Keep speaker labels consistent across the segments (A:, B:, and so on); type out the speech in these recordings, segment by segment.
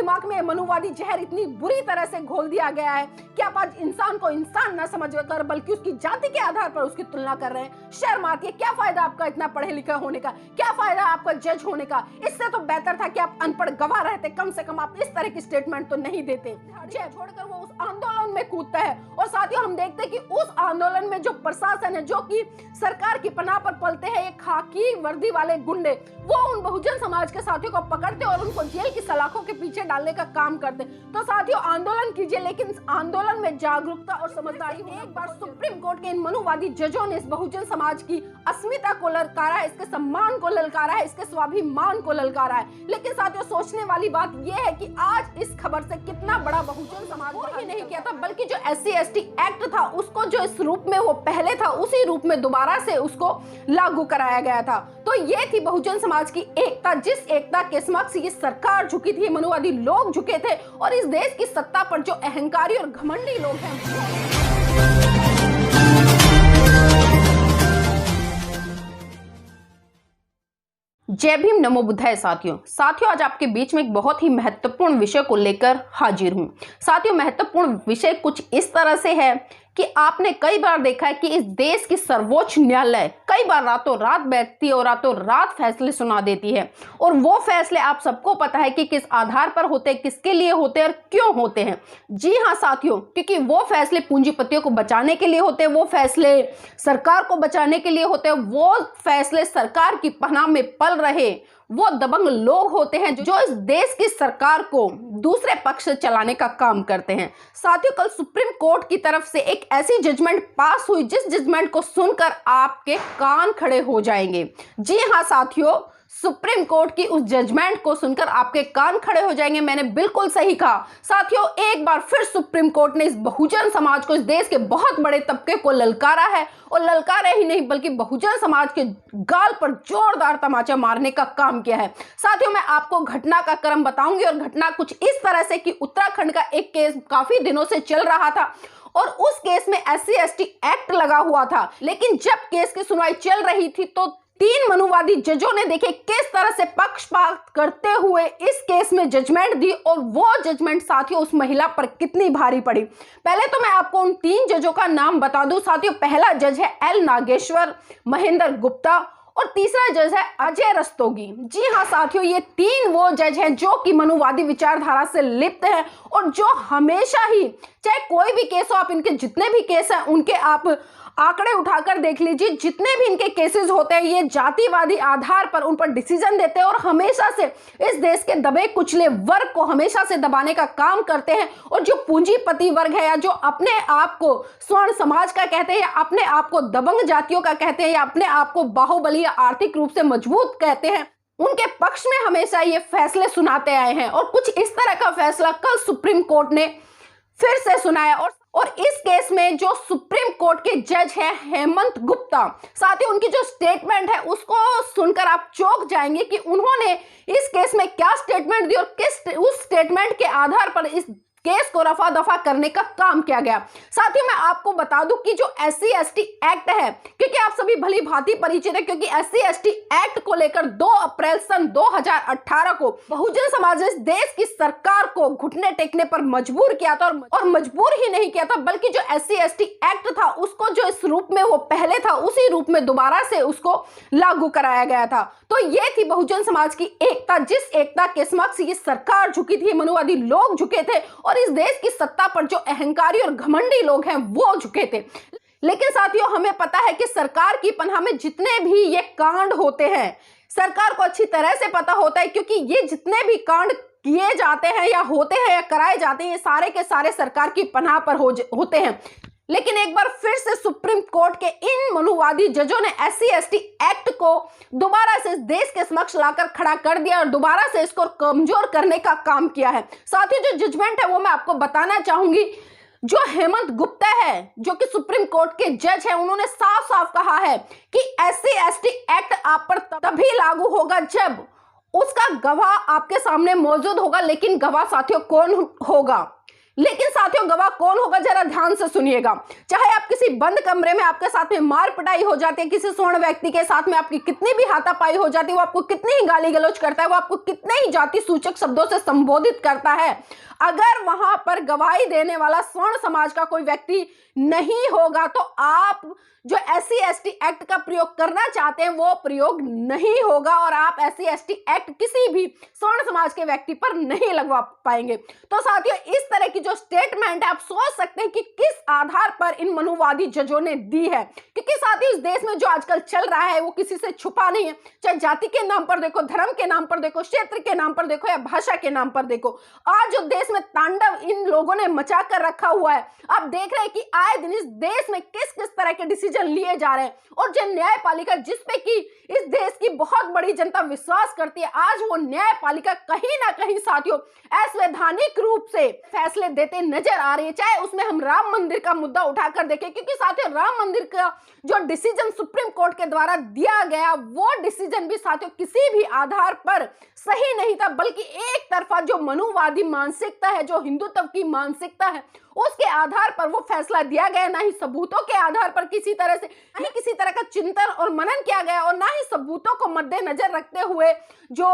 A: दिमाग में मनुवादी जहर इतनी बुरी तरह से घोल दिया गया है कि आप आज इंसान को इंसान न समझकर बल्कि उसकी जाति के आधार पर उसकी तुलना कर रहे हैं। शर्म आती है। क्या फायदा आपका इतना पढ़े लिखे होने का, क्या फायदा आपका जज होने का। इससे तो बेहतर था कि आप अनपढ़ गवाह रहते, कम से कम आप इस तरह की स्टेटमेंट तो नहीं देते। छोड़कर वो उस आंदोलन में कूदता है और साथियों हम देखते हैं कि उस आंदोलन में जो प्रशासन है, जो कि सरकार की पनाह पर पलते हैं, एक खाकी वर्दी वाले गुंडे, वो उन बहुजन समाज के साथियों को पकड़ते और उनको जेल की सलाखों के पीछे डालने का काम करते। तो साथियों आंदोलन कीजिए, लेकिन आंदोलन में जागरूकता और समझदारी हो। एक बार सुप्रीम कोर्ट के इन मनुवादी जजों ने इस बहुजन समाज की अस्मिता को ललकारा है, इसके सम्मान को ललकारा है, इसके स्वाभिमान को ललकारा है। लेकिन साथियों सोचने वाली बात यह है कि आज इस खबर से कितना बड़ा बहुजन समाज ही नहीं किया था, बल्कि जो SC/ST एक्ट था उसको जो इस रूप में वो पहले था उसी रूप में दोबारा से उसको लागू कराया गया था। तो ये थी बहुजन समाज की एकता, जिस एकता के समक्ष ये सरकार झुकी थी, मनुवादी लोग झुके थे और इस देश की सत्ता पर जो अहंकारी और घमंडी लोग हैं। जय भीम, नमो बुद्धाय। साथियों आज आपके बीच में एक बहुत ही महत्वपूर्ण विषय को लेकर हाजिर हूं। साथियों महत्वपूर्ण विषय कुछ इस तरह से है कि आपने कई बार देखा है कि इस देश की सर्वोच्च न्यायालय कई बार रातों रात बैठती है और रातों रात फैसले सुना देती है। और वो फैसले आप सबको पता है कि किस आधार पर होते हैं, किसके लिए होते हैं और क्यों होते हैं। जी हाँ साथियों, क्योंकि वो फैसले पूंजीपतियों को बचाने के लिए होते हैं, वो फैसले सरकार को बचाने के लिए होते हैं, वो फैसले सरकार की पनाह में पल रहे वो दबंग लोग होते हैं जो इस देश की सरकार को दूसरे पक्ष से चलाने का काम करते हैं। साथियों कल सुप्रीम कोर्ट की तरफ से एक ऐसी जजमेंट पास हुई जिस जजमेंट को सुनकर आपके कान खड़े हो जाएंगे। जी हाँ साथियों, सुप्रीम कोर्ट की उस जजमेंट को सुनकर आपके कान खड़े हो जाएंगे। मैंने बिल्कुल सही कहा। साथियों एक बार फिर सुप्रीम कोर्ट ने इस बहुजन समाज को, इस देश के बहुत बड़े तबके को ललकारा है और ललकारा ही नहीं बल्कि बहुजन समाज के गाल पर जोरदार तमाचा मारने का काम किया है। साथियों मैं आपको घटना का क्रम बताऊंगी और घटना कुछ इस तरह से कि उत्तराखंड का एक केस काफी दिनों से चल रहा था और उस केस में SC/ST एक्ट लगा हुआ था। लेकिन जब केस की सुनवाई चल रही थी तो 3 मनुवादी जजों ने देखे किस तरह से पक्षपात करते हुए इस केस में जजमेंट दी और वो जजमेंट साथियों उस महिला पर कितनी भारी पड़ी। पहले तो मैं आपको उन 3 जजों का नाम बता दूं। साथियों पहला जज है L नागेश्वर महेंद्र गुप्ता और तीसरा जज है अजय रस्तोगी। जी हाँ साथियों, ये 3 वो जज हैं जो कि मनुवादी विचारधारा से लिप्त हैं और जो हमेशा ही चाहे कोई भी केस हो, आप इनके जितने भी केस हैं उनके आप आंकड़े उठाकर देख लीजिए, जितने भी इनके केसेस होते हैं ये जातिवादी आधार पर उन पर डिसीजन देते हैं और हमेशा से इस देश के दबे कुचले वर्ग को हमेशा से दबाने का काम करते हैं। और जो पूंजीपति वर्ग है या जो अपने आप को स्वर्ण समाज का कहते हैं या अपने आप को दबंग जातियों का कहते हैं या अपने आप को बाहुबली या आर्थिक रूप से मजबूत कहते हैं, उनके पक्ष में हमेशा ये फैसले सुनाते आए हैं। और कुछ इस तरह का फैसला कल सुप्रीम कोर्ट ने फिर से सुनाया और इस केस में जो सुप्रीम कोर्ट के जज हैं हेमंत गुप्ता, साथ ही उनकी जो स्टेटमेंट है उसको सुनकर आप चौंक जाएंगे कि उन्होंने इस केस में क्या स्टेटमेंट दी और किस उस स्टेटमेंट के आधार पर इस केस को रफा दफा करने का काम किया गया। साथियों मैं आपको बता दूं कि जो SC/ST एक्ट है, क्योंकि आप सभी भली भांति परिचित है, क्योंकि SC/ST एक्ट को लेकर 2 अप्रैल सन 2018 को बहुजन समाज ने इस देश की सरकार को घुटने टेकने पर मजबूर किया था और मजबूर ही नहीं किया था बल्कि जो SC/ST एक्ट था उसको जो इस रूप में वो पहले था उसी रूप में दोबारा से उसको लागू कराया गया था। तो ये थी बहुजन समाज की एकता, जिस एकता के समक्ष ये सरकार झुकी थी, मनुवादी लोग झुके थे और इस देश की सत्ता पर जो अहंकारी और घमंडी लोग हैं वो झुके थे। लेकिन साथियों हमें पता है कि सरकार की पनाह में जितने भी ये कांड होते हैं सरकार को अच्छी तरह से पता होता है, क्योंकि ये जितने भी कांड किए जाते हैं या होते हैं या कराए जाते हैं ये सारे के सारे सरकार की पनाह पर होते हैं। लेकिन एक बार फिर से सुप्रीम कोर्ट के इन मनुवादी जजों ने SC/ST एक्ट को दोबारा से इस देश के समक्ष लाकर खड़ा कर दिया और दोबारा से इसको कमजोर करने का काम किया है। साथ ही जो जजमेंट है वो मैं आपको बताना चाहूंगी। जो हेमंत गुप्ता है जो कि सुप्रीम कोर्ट के जज है, उन्होंने साफ साफ कहा है कि SC/ST एक्ट आप पर तभी लागू होगा जब उसका गवाह आपके सामने मौजूद होगा। लेकिन गवाह साथियों कौन होगा? लेकिन साथियों गवाह कौन होगा जरा ध्यान से सुनिएगा। चाहे आप किसी बंद कमरे में आपके साथ में मार पिटाई हो जाती है, किसी स्वर्ण व्यक्ति के साथ में आपकी कितनी भी हाथापाई हो जाती है, वो आपको कितनी ही गाली गलौज करता है, वो आपको कितने ही जाति सूचक शब्दों से संबोधित करता है, अगर वहां पर गवाही देने वाला स्वर्ण समाज का कोई व्यक्ति नहीं होगा तो आप जो SC/ST एक्ट का प्रयोग करना चाहते हैं वो प्रयोग नहीं होगा और आप SC/ST एक्ट किसी भी स्वर्ण समाज के व्यक्ति पर नहीं लगवा पाएंगे। तो साथियों इस तरह की जो स्टेटमेंट है आप सोच सकते हैं कि किस आधार पर इन मनुवादी जजों ने दी है, क्योंकि साथियों इस देश में जो आजकल चल रहा है वो किसी से छुपा नहीं है। चाहे जाति के नाम पर देखो, धर्म के नाम पर देखो, क्षेत्र के नाम पर देखो या भाषा के नाम पर देखो, आज जो देश में तांडव इन लोगों ने मचा कर रखा हुआ है। आप देख रहे हैं कि आए दिन इस देश में किस किस तरह के डिसीजन लिए जा रहे हैं और जो न्यायपालिका जिसपे कि इस देश की बहुत बड़ी जनता विश्वास करती है, आज वो न्यायपालिका कहीं ना कहीं साथियों असंवैधानिक रूप से फैसले देते नजर आ रही है। चाहे उसमें हम राम मंदिर का मुद्दा उठाकर देखें, क्योंकि साथियों राम मंदिर का जो डिसीजन सुप्रीम कोर्ट के द्वारा दिया गया वो डिसीजन भी साथियों किसी भी आधार पर सही नहीं था, बल्कि एक तरफा जो मनुवादी मानसिकता है, जो हिंदुत्व की मानसिकता है, उसके आधार पर वो फैसला दिया गया। ना ही सबूतों के आधार पर किसी तरह से, ना ही किसी तरह का चिंतन और मनन किया गया और ना ही सबूतों को मद्देनजर रखते हुए जो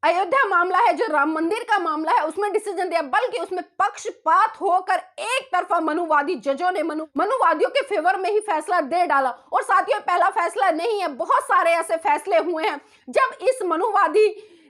A: अयोध्या मामला है, जो राम मंदिर का मामला है, उसमें डिसीजन दिया, बल्कि उसमें पक्षपात होकर एक तरफा मनुवादी जजों ने मनुवादियों के फेवर में ही फैसला दे डाला। और साथियों पहला फैसला नहीं है, बहुत सारे ऐसे फैसले हुए हैं जब इस मनुवादी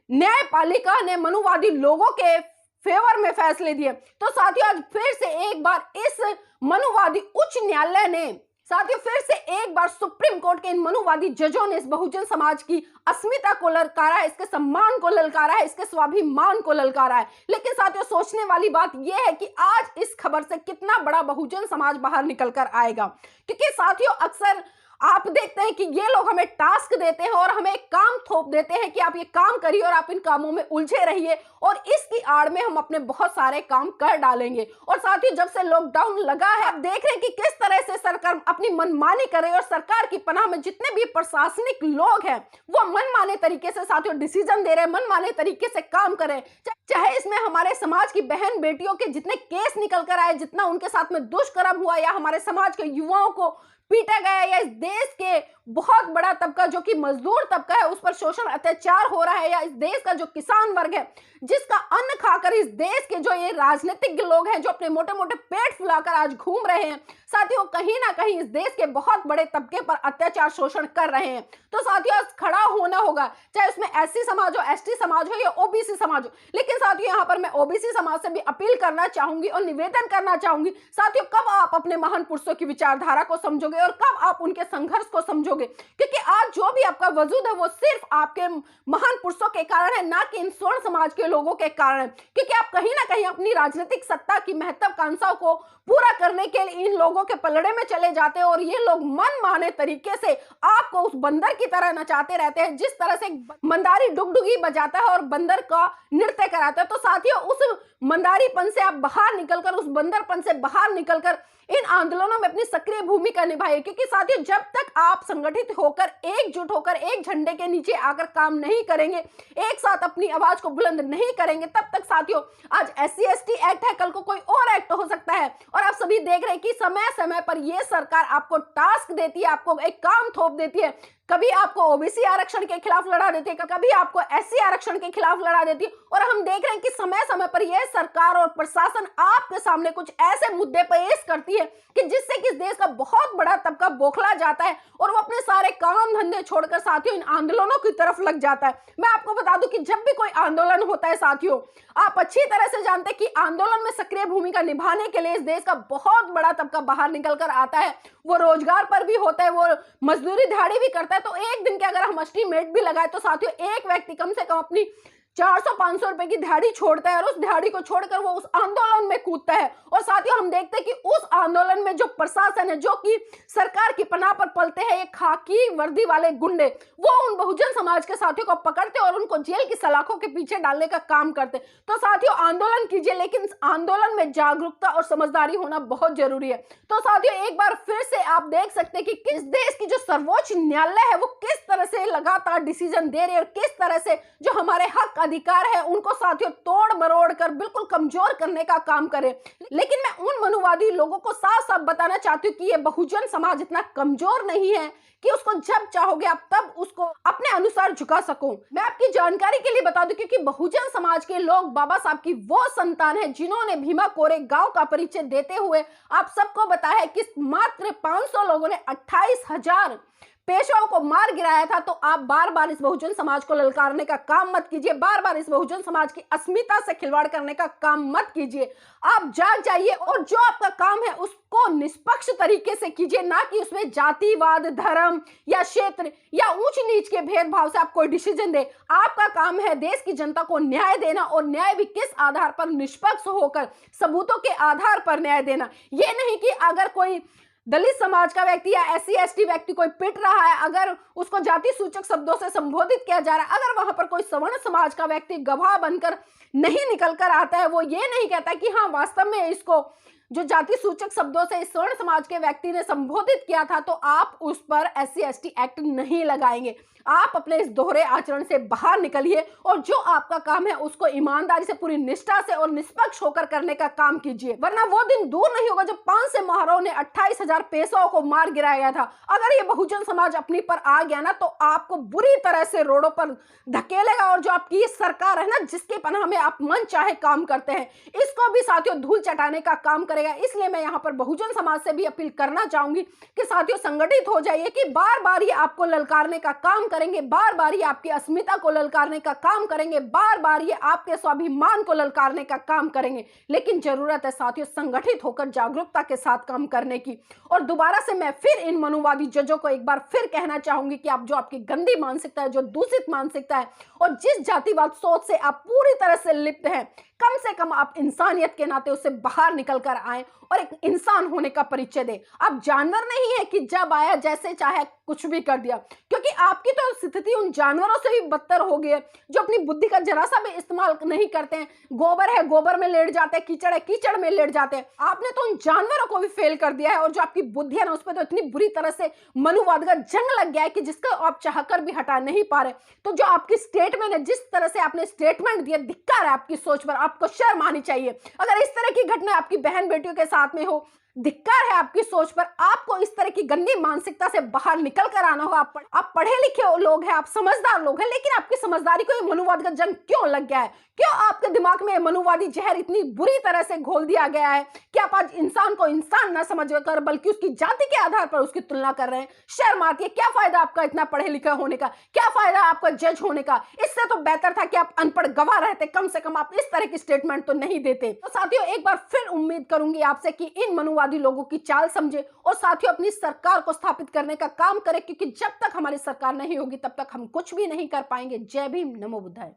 A: न्यायपालिका ने मनुवादी लोगों के फेवर में फैसले दिए। तो साथियों आज फिर से एक बार इस मनुवादी उच्च न्यायालय ने, साथियों फिर से एक बार सुप्रीम कोर्ट के इन मनुवादी जजों ने इस बहुजन समाज की अस्मिता को ललकारा है, इसके सम्मान को ललकारा है, इसके स्वाभिमान को ललकारा है। लेकिन साथियों सोचने वाली बात यह है कि आज इस खबर से कितना बड़ा बहुजन समाज बाहर निकल कर आएगा, क्योंकि साथियों अक्सर आप देखते हैं कि ये लोग हमें टास्क देते हैं और हमें एक काम थोप देते हैं कि आप ये काम करिए और आप इन कामों में उलझे रहिए और इसकी आड़ में हम अपने बहुत सारे काम कर डालेंगे। और साथ ही जब से लॉकडाउन लगा है आप देख रहे हैं कि किस तरह से सरकार अपनी मनमानी कर रही है और सरकार की पनाह में जितने भी प्रशासनिक लोग हैं वो मनमाने तरीके से साथियों डिसीजन दे रहे हैं, मनमाने तरीके से काम कर रहे हैं। चाहे इसमें हमारे समाज की बहन बेटियों के जितने केस निकल कर आए, जितना उनके साथ में दुष्कर्म हुआ, या हमारे समाज के युवाओं को पीटा गया, या इस देश के बहुत बड़ा तबका जो कि मजदूर तबका है उस पर शोषण अत्याचार हो रहा है, या इस देश का जो किसान वर्ग है जिसका अन्न खाकर इस देश के जो ये राजनीतिक लोग हैं जो अपने मोटे मोटे पेट फुलाकर आज घूम रहे हैं, साथियों कहीं ना कहीं इस देश के बहुत बड़े तबके पर अत्याचार शोषण कर रहे हैं। तो साथियों खड़ा होना होगा, चाहे उसमें SC समाज हो, ST समाज हो या OBC समाज हो। लेकिन साथियों यहाँ पर मैं OBC समाज से भी अपील करना चाहूंगी और निवेदन करना चाहूंगी, साथियों कब आप अपने महान पुरुषों की विचारधारा को समझोगे और कब आप उनके संघर्ष को समझोगे, क्योंकि आज जो भी आपका वजूद है वो सिर्फ आपके महान पुरुषों के कारण है, ना कि इन स्वर्ण समाज के लोगों के कारण है। क्योंकि आप कहीं ना कहीं अपनी राजनीतिक सत्ता की महत्वाकांक्षाओं को पूरा करने के लिए इन लोगों के पलड़े में चले जाते हैं और ये लोग मन माने तरीके से आपको उस बंदर की तरह नचाते रहते हैं, जिस तरह से मंदारी डुगडुगी बजाता है और बंदर का नृत्य कराता है। तो साथियों उस मंदारीपन से आप बाहर निकलकर, उस बंदरपन से बाहर निकलकर इन आंदोलनों में अपनी सक्रिय भूमिका निभाइए, क्योंकि साथियों जब तक आप संगठित होकर, एकजुट होकर, एक झंडे के नीचे आकर काम नहीं करेंगे, एक साथ अपनी आवाज को बुलंद नहीं करेंगे, तब तक साथियों आज SC/ST एक्ट है, कल को कोई और एक्ट हो सकता है। और आप सभी देख रहे हैं कि समय समय पर यह सरकार आपको टास्क देती है, आपको एक काम थोप देती है। कभी आपको OBC आरक्षण के खिलाफ लड़ा देती है, कभी आपको SC आरक्षण के खिलाफ लड़ा देती है। और हम देख रहे हैं कि समय समय पर यह सरकार और प्रशासन आपके सामने कुछ ऐसे मुद्दे पेश करती है कि जिससे कि इस देश का बहुत बड़ा तबका बौखला जाता है और वो अपने सारे काम धंधे छोड़कर साथियों इन आंदोलनों की तरफ लग जाता है। मैं आपको बता दूं कि जब भी कोई आंदोलन होता है साथियों, आप अच्छी तरह से जानते हैं कि आंदोलन में सक्रिय भूमिका निभाने के लिए इस देश का बहुत बड़ा तबका बाहर निकल कर आता है। वो रोजगार पर भी होता है, वो मजदूरी दिहाड़ी भी करता है। तो एक दिन के अगर हम एस्टीमेट भी लगाए तो साथियों एक व्यक्ति कम से कम अपनी 400-500 रुपए की दिहाड़ी छोड़ता है और उस दिहाड़ी को छोड़कर वो उस आंदोलन में कूदता है। और साथियों हम देखते हैं कि उस आंदोलन में जो प्रशासन है, जो कि सरकार की पनाह पर पलते हैं, ये खाकी वर्दी वाले गुंडे, वो उन बहुजन समाज के साथियों को पकड़ते और उनको जेल की सलाखों के पीछे डालने का काम करते। तो साथियों आंदोलन कीजिए, लेकिन आंदोलन में जागरूकता और समझदारी होना बहुत जरूरी है। तो साथियों एक बार फिर से आप देख सकते हैं कि किस देश की जो सर्वोच्च न्यायालय है वो किस तरह से लगातार डिसीजन दे रही है और किस तरह से जो हमारे हक अधिकार है उनको साथियों तोड़ मरोड़ कर बिल्कुल कमजोर करने का काम करे। लेकिन मैं उन मनुवादी लोगों को साफ साफ बताना चाहती हूँ कि ये बहुजन समाज इतना कमजोर नहीं है कि उसको जब चाहोगे आप तब उसको अपने अनुसार झुका सको। मैं आपकी जानकारी के लिए बता दूं क्योंकि बहुजन समाज के लोग बाबा साहब की वो संतान है जिन्होंने भीमा कोरेगांव का परिचय देते हुए आप सबको बताया है कि मात्र 500 लोगों ने 28,000 पेशवाओं को मार गिराया था। तो आप बार बार इस बहुजन समाज को ललकारने का काम मत कीजिए, बार बार इस बहुजन समाज की अस्मिता से खिलवाड़ करने का काम मत कीजिए। आप जाग जाइए और जो आपका काम है उसको निष्पक्ष तरीके से कीजिए, ना कि उसमें जातिवाद, धर्म या क्षेत्र या ऊंच नीच के भेदभाव से आप कोई डिसीजन दे। आपका काम है देश की जनता को न्याय देना, और न्याय भी किस आधार पर? निष्पक्ष होकर, सबूतों के आधार पर न्याय देना। ये नहीं कि अगर कोई दलित समाज का व्यक्ति या SC ST व्यक्ति कोई पिट रहा है, अगर उसको जाति सूचक शब्दों से संबोधित किया जा रहा है, अगर वहां पर कोई सवर्ण समाज का व्यक्ति गवाह बनकर नहीं निकल कर आता है, वो ये नहीं कहता कि हाँ वास्तव में इसको जो जाति सूचक शब्दों से इस स्वर्ण समाज के व्यक्ति ने संबोधित किया था, तो आप उस पर SC ST एक्ट नहीं लगाएंगे। आप अपने इस दोहरे आचरण से बाहर निकलिए और जो आपका काम है उसको ईमानदारी से, पूरी निष्ठा से और निष्पक्ष होकर करने का काम कीजिए, वरना वो दिन दूर नहीं होगा जब 5 से महाराव ने 28,000 पेशवाओं को मार गिराया गया था। अगर ये बहुजन समाज अपनी पर आ गया ना, तो आपको बुरी तरह से रोडों पर धकेलेगा, और जो आपकी ये सरकार है ना, जिसके पनाह में आप मन चाहे काम करते हैं, इसको भी साथियों धूल चटाने का काम करेगा। इसलिए मैं यहाँ पर बहुजन समाज से भी अपील करना चाहूंगी कि साथियों संगठित हो जाइए, कि बार बार ये आपको ललकारने का काम करेंगे, बार बार ये आपकी अस्मिता को ललकारने का काम करेंगे, बार बार ये आपके स्वाभिमान को ललकारने का काम करेंगे। लेकिन जरूरत है साथियों संगठित होकर जागरूकता के साथ काम करने की। और दोबारा से मैं फिर इन मनुवादी जजों को एक बार फिर कहना चाहूंगी कि आप जो आपकी गंदी मानसिकता है, जो दूषित मानसिकता है, और जिस जातिवाद सोच से आप पूरी तरह से लिप्त हैं, कम से कम आप इंसानियत के नाते उससे बाहर निकल कर आए और एक इंसान होने का परिचय दे। आप जानवर नहीं है कि जब आया जैसे चाहे कुछ भी कर दिया, क्योंकि आपकी तो स्थिति उन जानवरों से भी बदतर हो गई है जो अपनी बुद्धि का जरा सा भी इस्तेमाल नहीं करते हैं। गोबर है, गोबर में लेट जाते हैं, कीचड़ है, कीचड़ में लेट जाते हैं। आपने तो उन जानवरों को भी फेल कर दिया है, और जो आपकी बुद्धि है ना, उस पर तो इतनी बुरी तरह से मनुवाद का जंग लग गया है कि जिसका आप चाहकर भी हटा नहीं पा रहे। तो जो आपकी स्टेटमेंट है, जिस तरह से आपने स्टेटमेंट दिया, धिक्कार है आपकी सोच पर, आपको शर्म आनी चाहिए। अगर इस तरह की घटना आपकी बहन बेटियों के साथ में हो, धिक्कार है आपकी सोच पर। आपको इस तरह की गंदी मानसिकता से बाहर निकल कर आना होगा। आप पढ़े लिखे लोग हैं, आप समझदार लोग हैं, लेकिन आपकी समझदारी को ये मनुवाद का जंग क्यों लग गया है? क्यों आपके दिमाग में मनुवादी जहर इतनी बुरी तरह से घोल दिया गया है कि आप आज इंसान को इंसान न समझकर बल्कि उसकी जाति के आधार पर उसकी तुलना कर रहे हैं? शर्म आती है। क्या फायदा आपका इतना पढ़े लिखे होने का? क्या फायदा आपका जज होने का? इससे तो बेहतर था कि आप अनपढ़ गवाह रहते, कम से कम आप इस तरह की स्टेटमेंट तो नहीं देते। तो साथियों एक बार फिर उम्मीद करूंगी आपसे कि इन मनुवादी लोगों की चाल समझे और साथियों अपनी सरकार को स्थापित करने का काम करे, क्योंकि जब तक हमारी सरकार नहीं होगी तब तक हम कुछ भी नहीं कर पाएंगे। जय भीम, नमो बुद्धाय।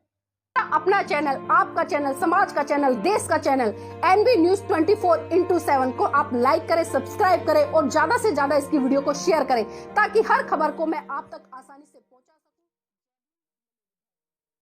A: अपना चैनल, आपका चैनल, समाज का चैनल, देश का चैनल NB News 24/7 को आप लाइक करें, सब्सक्राइब करें और ज्यादा से ज्यादा इसकी वीडियो को शेयर करें, ताकि हर खबर को मैं आप तक आसानी से पहुंचा सकूं।